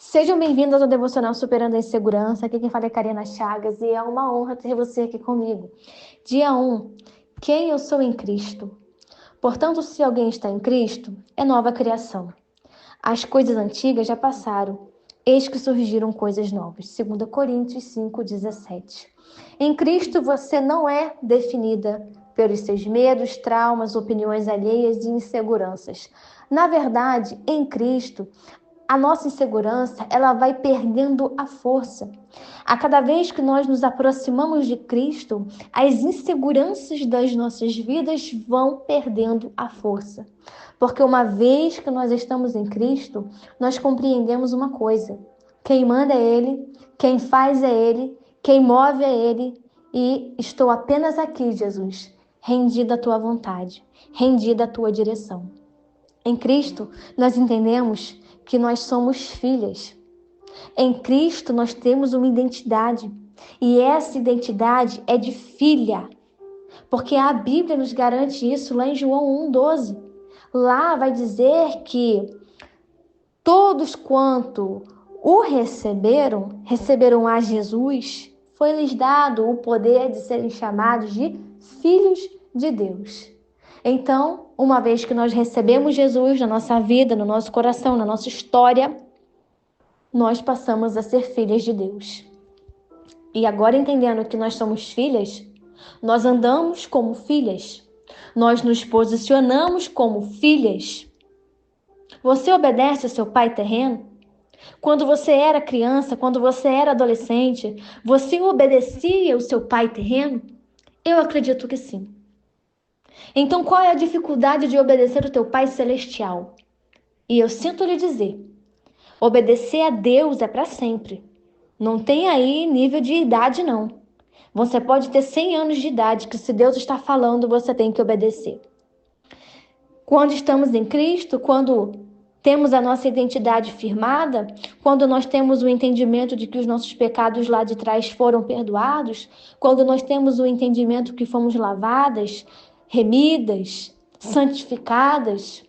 Sejam bem-vindos ao Devocional Superando a Insegurança. Aqui quem fala é Karina Chagas e é uma honra ter você aqui comigo. Dia 1. Quem eu sou em Cristo? Portanto, se alguém está em Cristo, é nova criação. As coisas antigas já passaram, eis que surgiram coisas novas. 2 Coríntios 5:17. Em Cristo você não é definida pelos seus medos, traumas, opiniões alheias e inseguranças. Na verdade, em Cristo, a nossa insegurança, ela vai perdendo a força. A cada vez que nós nos aproximamos de Cristo, as inseguranças das nossas vidas vão perdendo a força. Porque uma vez que nós estamos em Cristo, nós compreendemos uma coisa: quem manda é Ele, quem faz é Ele, quem move é Ele, e estou apenas aqui, Jesus, rendida à tua vontade, rendida à tua direção. Em Cristo, nós entendemos que nós somos filhas. Em Cristo, nós temos uma identidade. E essa identidade é de filha. Porque a Bíblia nos garante isso lá em João 1:12. Lá vai dizer que todos quanto o receberam, receberam a Jesus, foi-lhes dado o poder de serem chamados de filhos de Deus. Então, uma vez que nós recebemos Jesus na nossa vida, no nosso coração, na nossa história, nós passamos a ser filhas de Deus. E agora, entendendo que nós somos filhas, nós andamos como filhas, nós nos posicionamos como filhas. Você obedece ao seu pai terreno? Quando você era criança, quando você era adolescente, você obedecia ao seu pai terreno? Eu acredito que sim. Então, qual é a dificuldade de obedecer o teu pai celestial? E eu sinto lhe dizer, obedecer a Deus é para sempre. Não tem aí nível de idade, não. Você pode ter 100 anos de idade, que se Deus está falando, você tem que obedecer. Quando estamos em Cristo, quando temos a nossa identidade firmada, quando nós temos o entendimento de que os nossos pecados lá de trás foram perdoados, quando nós temos o entendimento que fomos lavadas, remidas, santificadas,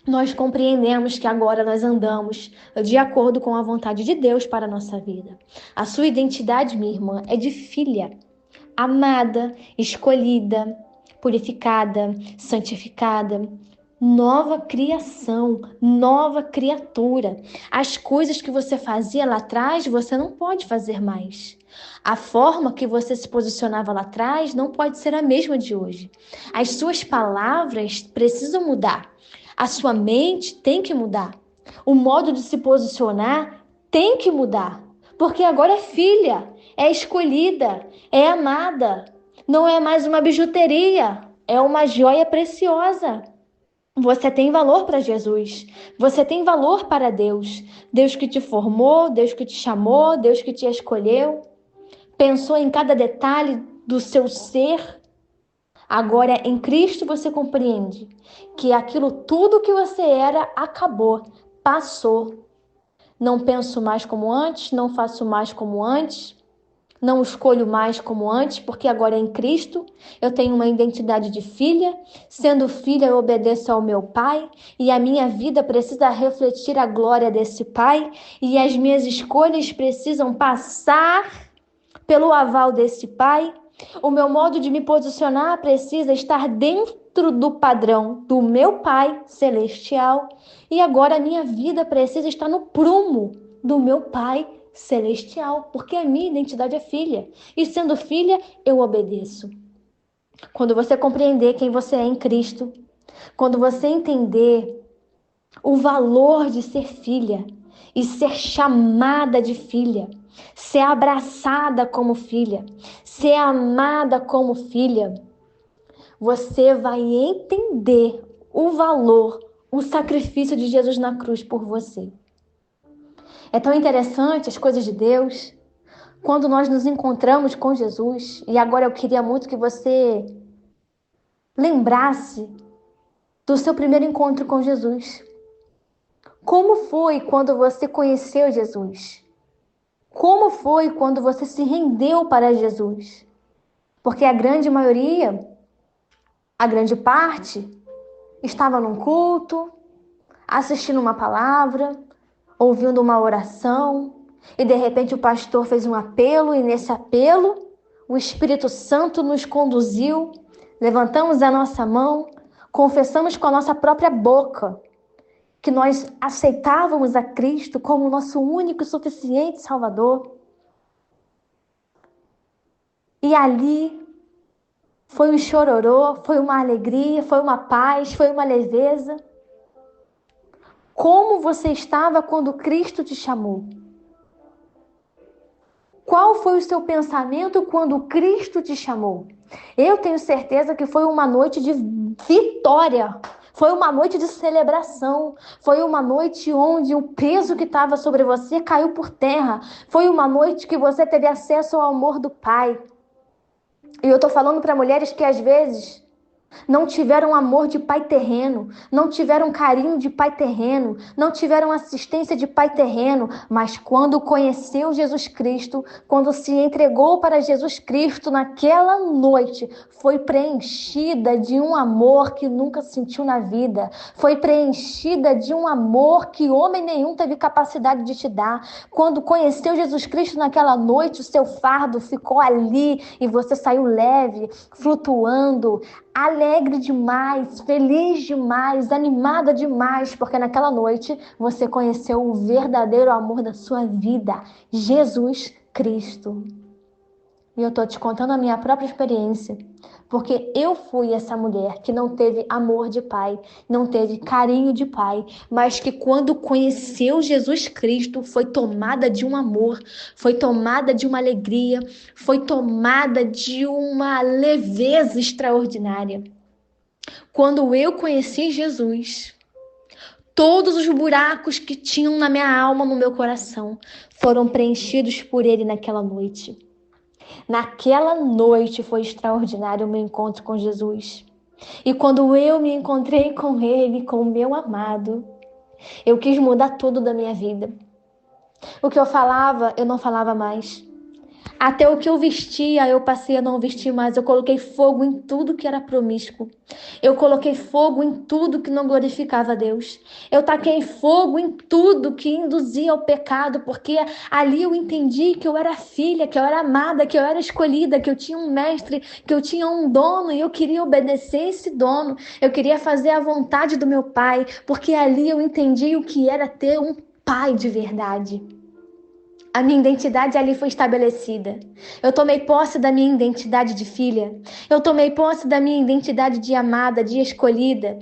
nós compreendemos que agora nós andamos de acordo com a vontade de Deus para a nossa vida. A sua identidade, minha irmã, é de filha, amada, escolhida, purificada, santificada, nova criação, nova criatura. As coisas que você fazia lá atrás, você não pode fazer mais. A forma que você se posicionava lá atrás não pode ser a mesma de hoje. As suas palavras precisam mudar. A sua mente tem que mudar. O modo de se posicionar tem que mudar. Porque agora é filha, é escolhida, é amada. Não é mais uma bijuteria, é uma joia preciosa. Você tem valor para Jesus. Você tem valor para Deus. Deus que te formou, Deus que te chamou, Deus que te escolheu. Pensou em cada detalhe do seu ser. Agora, em Cristo, você compreende que aquilo tudo que você era acabou, passou. Não penso mais como antes, não faço mais como antes, não escolho mais como antes, porque agora em Cristo eu tenho uma identidade de filha. Sendo filha, eu obedeço ao meu Pai e a minha vida precisa refletir a glória desse Pai e as minhas escolhas precisam passar pelo aval desse Pai. O meu modo de me posicionar precisa estar dentro do padrão do meu Pai celestial. E agora a minha vida precisa estar no prumo do meu Pai celestial, porque a minha identidade é filha. E sendo filha, eu obedeço. Quando você compreender quem você é em Cristo, quando você entender o valor de ser filha e ser chamada de filha, ser abraçada como filha, ser amada como filha, você vai entender o valor, o sacrifício de Jesus na cruz por você. É tão interessante as coisas de Deus. Quando nós nos encontramos com Jesus, e agora eu queria muito que você lembrasse do seu primeiro encontro com Jesus. Como foi quando você conheceu Jesus? Como foi quando você se rendeu para Jesus? Porque a grande maioria, a grande parte, estava num culto, assistindo uma palavra, ouvindo uma oração, e de repente o pastor fez um apelo, e nesse apelo o Espírito Santo nos conduziu, levantamos a nossa mão, confessamos com a nossa própria boca que nós aceitávamos a Cristo como nosso único e suficiente Salvador. E ali foi um chororô, foi uma alegria, foi uma paz, foi uma leveza. Como você estava quando Cristo te chamou? Qual foi o seu pensamento quando Cristo te chamou? Eu tenho certeza que foi uma noite de vitória. Foi uma noite de celebração. Foi uma noite onde o peso que estava sobre você caiu por terra. Foi uma noite que você teve acesso ao amor do Pai. E eu estou falando para mulheres que às vezes não tiveram amor de pai terreno, não tiveram carinho de pai terreno, não tiveram assistência de pai terreno, mas quando conheceu Jesus Cristo, quando se entregou para Jesus Cristo naquela noite, foi preenchida de um amor que nunca sentiu na vida, foi preenchida de um amor que homem nenhum teve capacidade de te dar. Quando conheceu Jesus Cristo naquela noite, o seu fardo ficou ali e você saiu leve, flutuando, alegre demais, feliz demais, animada demais, porque naquela noite você conheceu o verdadeiro amor da sua vida, Jesus Cristo. E eu tô te contando a minha própria experiência, porque eu fui essa mulher que não teve amor de pai, não teve carinho de pai, mas que quando conheceu Jesus Cristo foi tomada de um amor, foi tomada de uma alegria, foi tomada de uma leveza extraordinária. Quando eu conheci Jesus, todos os buracos que tinham na minha alma, no meu coração, foram preenchidos por Ele naquela noite. Naquela noite foi extraordinário o meu encontro com Jesus. E quando eu me encontrei com Ele, com o meu amado, eu quis mudar tudo da minha vida. O que eu falava, eu não falava mais. Até o que eu vestia, eu passei a não vestir mais. Eu coloquei fogo em tudo que era promíscuo. Eu coloquei fogo em tudo que não glorificava a Deus. Eu taquei fogo em tudo que induzia ao pecado, porque ali eu entendi que eu era filha, que eu era amada, que eu era escolhida, que eu tinha um mestre, que eu tinha um dono e eu queria obedecer esse dono. Eu queria fazer a vontade do meu pai, porque ali eu entendi o que era ter um pai de verdade. A minha identidade ali foi estabelecida. Eu tomei posse da minha identidade de filha. Eu tomei posse da minha identidade de amada, de escolhida.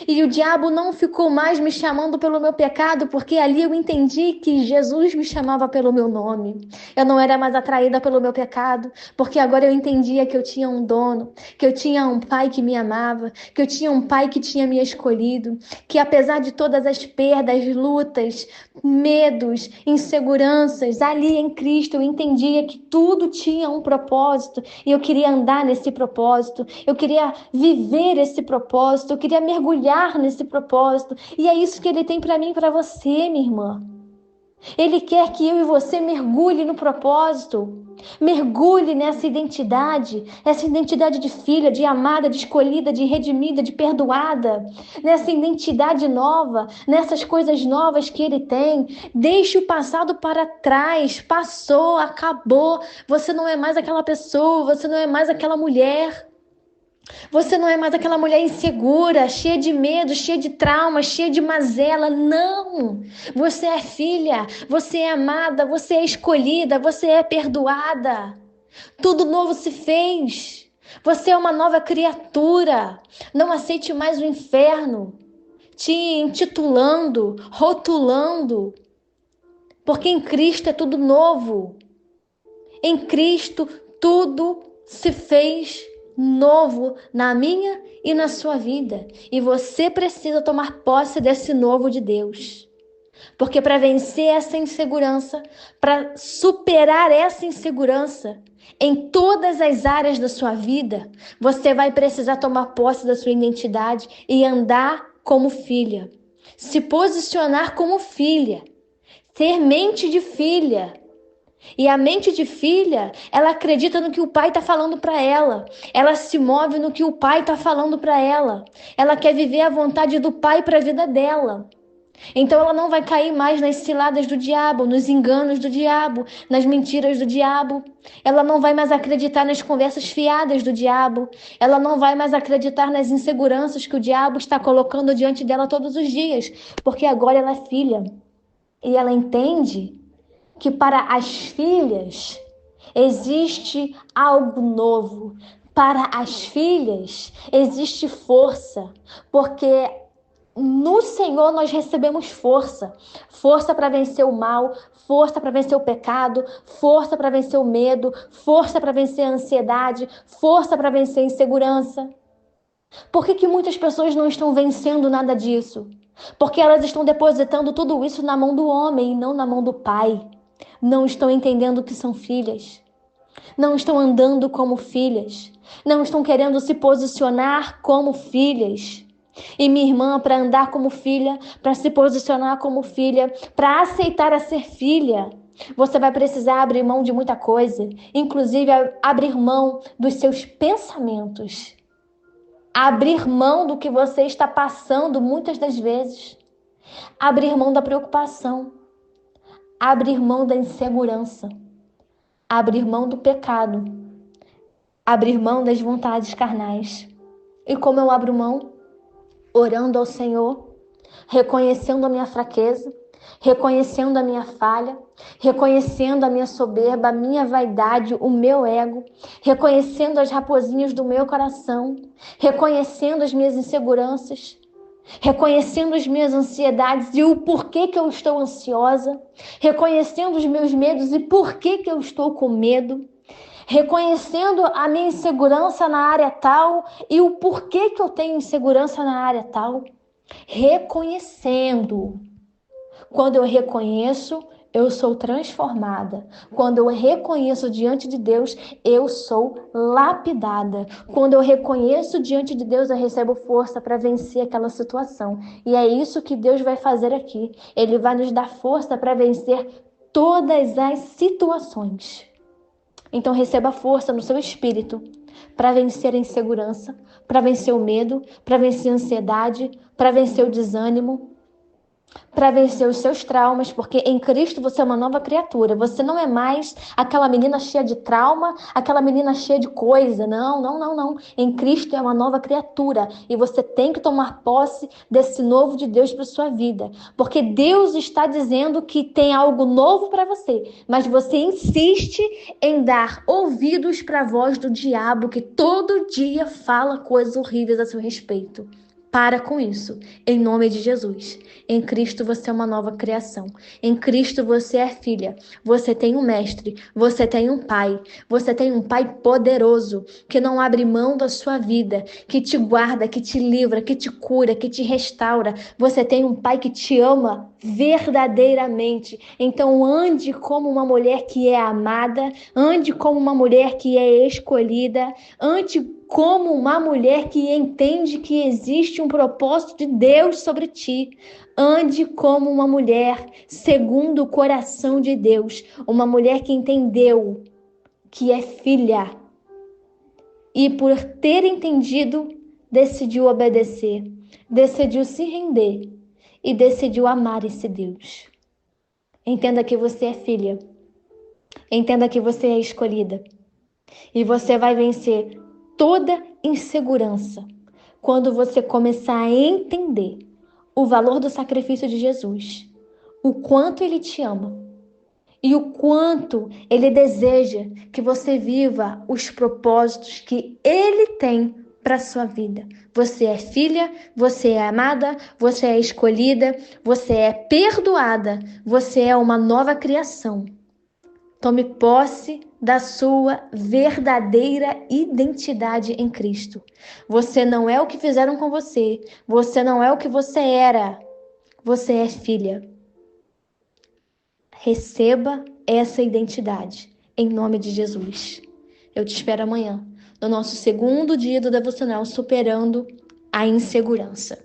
E o diabo não ficou mais me chamando pelo meu pecado, porque ali eu entendi que Jesus me chamava pelo meu nome. Eu não era mais atraída pelo meu pecado, porque agora eu entendia que eu tinha um dono, que eu tinha um pai que me amava, que eu tinha um pai que tinha me escolhido, que apesar de todas as perdas, lutas, medos, inseguranças, ali em Cristo eu entendia que tudo tinha um propósito e eu queria andar nesse propósito, eu queria viver esse propósito, eu queria mergulhar nesse propósito. E é isso que Ele tem para mim e para você, minha irmã. Ele quer que eu e você mergulhe no propósito, mergulhe nessa identidade, essa identidade de filha, de amada, de escolhida, de redimida, de perdoada, nessa identidade nova, nessas coisas novas que Ele tem. Deixe o passado para trás, passou, acabou. Você não é mais aquela pessoa, você não é mais aquela mulher. Você não é mais aquela mulher insegura, cheia de medo, cheia de trauma, cheia de mazela. Não! Você é filha, você é amada, você é escolhida, você é perdoada. Tudo novo se fez. Você é uma nova criatura. Não aceite mais o inferno te intitulando, rotulando. Porque em Cristo é tudo novo. Em Cristo tudo se fez novo na minha e na sua vida. E você precisa tomar posse desse novo de Deus. Porque para vencer essa insegurança, para superar essa insegurança em todas as áreas da sua vida, você vai precisar tomar posse da sua identidade e andar como filha. Se posicionar como filha. Ter mente de filha. E a mente de filha, ela acredita no que o pai está falando para ela. Ela se move no que o pai está falando para ela. Ela quer viver a vontade do pai para a vida dela. Então ela não vai cair mais nas ciladas do diabo, nos enganos do diabo, nas mentiras do diabo. Ela não vai mais acreditar nas conversas fiadas do diabo. Ela não vai mais acreditar nas inseguranças que o diabo está colocando diante dela todos os dias, porque agora ela é filha. E ela entende que para as filhas existe algo novo. Para as filhas existe força, porque no Senhor nós recebemos força. Força para vencer o mal, força para vencer o pecado, força para vencer o medo, força para vencer a ansiedade, força para vencer a insegurança. Por que muitas pessoas não estão vencendo nada disso? Porque elas estão depositando tudo isso na mão do homem e não na mão do Pai. Não estão entendendo que são filhas. Não estão andando como filhas. Não estão querendo se posicionar como filhas. E minha irmã, para andar como filha, para se posicionar como filha, para aceitar a ser filha, você vai precisar abrir mão de muita coisa, inclusive abrir mão dos seus pensamentos, abrir mão do que você está passando muitas das vezes, abrir mão da preocupação, abrir mão da insegurança, abrir mão do pecado, abrir mão das vontades carnais. E como eu abro mão? Orando ao Senhor, reconhecendo a minha fraqueza, reconhecendo a minha falha, reconhecendo a minha soberba, a minha vaidade, o meu ego, reconhecendo as raposinhas do meu coração, reconhecendo as minhas inseguranças, reconhecendo as minhas ansiedades e o porquê que eu estou ansiosa, reconhecendo os meus medos e porquê que eu estou com medo, reconhecendo a minha insegurança na área tal e o porquê que eu tenho insegurança na área tal. Reconhecendo. Quando eu reconheço, eu sou transformada. Quando eu reconheço diante de Deus, eu sou lapidada. Quando eu reconheço diante de Deus, eu recebo força para vencer aquela situação. E é isso que Deus vai fazer aqui. Ele vai nos dar força para vencer todas as situações. Então receba força no seu espírito para vencer a insegurança, para vencer o medo, para vencer a ansiedade, para vencer o desânimo, para vencer os seus traumas, porque em Cristo você é uma nova criatura. Você não é mais aquela menina cheia de trauma, aquela menina cheia de coisa. Não, não, não, não. Em Cristo é uma nova criatura e você tem que tomar posse desse novo de Deus para sua vida, porque Deus está dizendo que tem algo novo para você, mas você insiste em dar ouvidos para a voz do diabo que todo dia fala coisas horríveis a seu respeito. Para com isso, em nome de Jesus. Em Cristo você é uma nova criação. Em Cristo você é filha. Você tem um mestre, você tem um pai. Você tem um pai poderoso, que não abre mão da sua vida, que te guarda, que te livra, que te cura, que te restaura. Você tem um pai que te ama verdadeiramente. Então ande como uma mulher que é amada, ande como uma mulher que é escolhida, ande como uma mulher que entende que existe um propósito de Deus sobre ti. Ande como uma mulher segundo o coração de Deus, uma mulher que entendeu que é filha e por ter entendido, decidiu obedecer, decidiu se render e decidiu amar esse Deus. Entenda que você é filha, entenda que você é escolhida e você vai vencer toda insegurança quando você começar a entender o valor do sacrifício de Jesus, o quanto Ele te ama e o quanto Ele deseja que você viva os propósitos que Ele tem para a sua vida. Você é filha, você é amada, você é escolhida, você é perdoada, você é uma nova criação. Tome posse da sua verdadeira identidade em Cristo. Você não é o que fizeram com você. Você não é o que você era. Você é filha. Receba essa identidade em nome de Jesus. Eu te espero amanhã, no nosso segundo dia do devocional Superando a Insegurança.